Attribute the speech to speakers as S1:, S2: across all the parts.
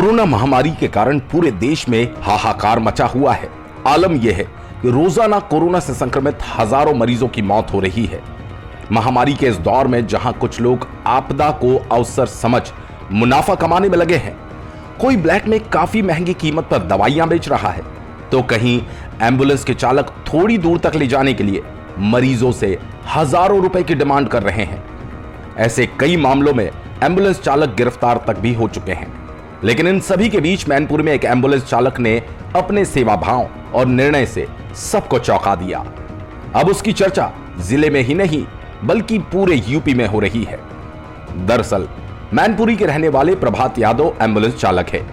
S1: Corona महामारी के कारण पूरे देश में हाहाकार मचा हुआ है। आलम यह है कि रोजाना कोरोना से संक्रमित हजारों मरीजों की मौत हो रही है। महामारी के इस दौर में जहां कुछ लोग आपदा को अवसर समझ मुनाफा कमाने में लगे हैं, कोई ब्लैक में काफी महंगी कीमत पर दवाइयां बेच रहा है, तो कहीं एम्बुलेंस के चालक थोड़ी दूर तक ले जाने के लिए मरीजों से हजारों रुपए की डिमांड कर रहे हैं। ऐसे कई मामलों में एम्बुलेंस चालक गिरफ्तार तक भी हो चुके हैं। लेकिन इन सभी के बीच मैनपुरी में एक एम्बुलेंस चालक ने अपने सेवा भाव और निर्णय से सबको चौंका दिया। अब उसकी चर्चा जिले में ही नहीं बल्कि पूरे यूपी में हो रही है। दरअसल मैनपुरी के रहने वाले प्रभात यादव एम्बुलेंस चालक है।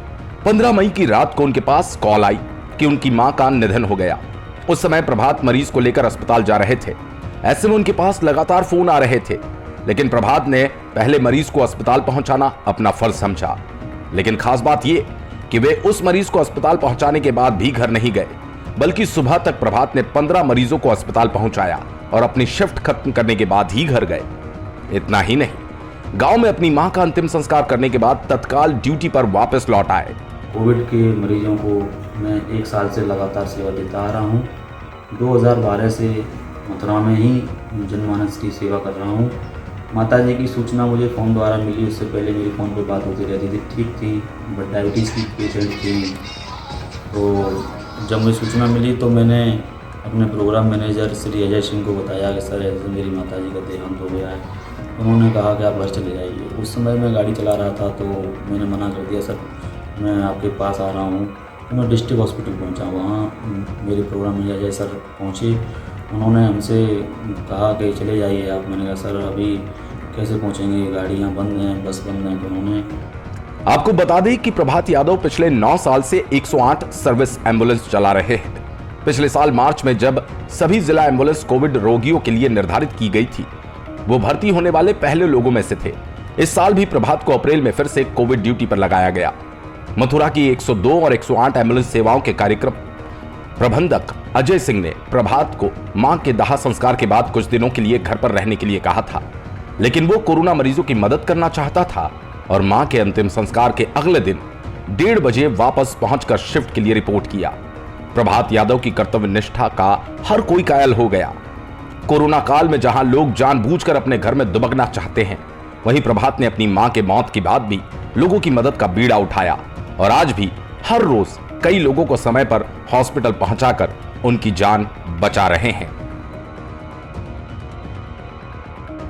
S1: 15 मई की रात को उनके पास कॉल आई कि उनकी मां का निधन हो गया। उस समय प्रभात मरीज को लेकर अस्पताल जा रहे थे। ऐसे में उनके पास लगातार फोन आ रहे थे, लेकिन प्रभात ने पहले मरीज को अस्पताल पहुंचाना अपना फर्ज समझा। लेकिन खास बात यह कि वे उस मरीज को अस्पताल पहुंचाने के बाद भी घर नहीं गए, बल्कि सुबह तक प्रभात ने 15 मरीजों को अस्पताल पहुंचाया और अपनी शिफ्ट खत्म करने के बाद ही घर गए। इतना ही नहीं, गांव में अपनी मां का अंतिम संस्कार करने के बाद तत्काल ड्यूटी पर वापस लौट आए।
S2: कोविड के मरीजों को मैं 1 साल से लगातार सेवा देता आ रहा हूँ। 2012 से मथुरा में ही जनमानस की सेवा कर रहा हूँ। माता जी की सूचना मुझे फ़ोन द्वारा मिली, उससे पहले मेरी फ़ोन पे बात होती रहती थी, ठीक थी, बट डायबिटीज़ की पेशेंट थी। तो जब मुझे सूचना मिली तो मैंने अपने प्रोग्राम मैनेजर श्री अजय सिंह को बताया कि सर ऐसे मेरी माता जी का देहांत हो गया है। उन्होंने कहा कि आप घर चले जाइए। उस समय मैं गाड़ी चला रहा था तो मैंने मना कर दिया, सर मैं आपके पास आ रहा हूँ। तो मैं डिस्ट्रिक्ट हॉस्पिटल पहुँचा। वहाँ मेरे प्रोग्राम मैनेजर अजय सर पहुँचे। उन्होंने हमसे कहा कि चले जाइए आप। मैंने कहा सर अभी कैसे पहुँचेंगे, गाड़ियाँ बंद हैं, बस बंद हैं। तो उन्होंने
S1: आपको बता दें कि प्रभात यादव पिछले 9 साल से 108 सर्विस एम्बुलेंस चला रहे हैं। पिछले साल मार्च में जब सभी जिला एम्बुलेंस कोविड रोगियों के लिए निर्धारित की गई थी, वो भर्ती होने वाले पहले लोगों में से थे। इस साल भी प्रभात को अप्रैल में फिर से कोविड ड्यूटी पर लगाया गया। मथुरा की 102 और 108 एम्बुलेंस सेवाओं के कार्यक्रम प्रबंधक अजय सिंह ने प्रभात को मां के दाह संस्कार के बाद कुछ दिनों के लिए घर पर रहने के लिए कहा था, लेकिन वो कोरोना मरीजों की मदद करना चाहता था और मां के अंतिम संस्कार के अगले दिन 1:30 बजे वापस पहुंचकर शिफ्ट के लिए रिपोर्ट किया। प्रभात यादव की कर्तव्य निष्ठा का हर कोई कायल हो गया। कोरोना काल में जहां लोग जानबूझकर अपने घर में दुबकना चाहते हैं, वहीं प्रभात ने अपनी मां के मौत के बाद भी लोगों की मदद का बीड़ा उठाया और आज भी हर रोज कई लोगों को समय पर हॉस्पिटल पहुंचाकर उनकी जान बचा रहे हैं।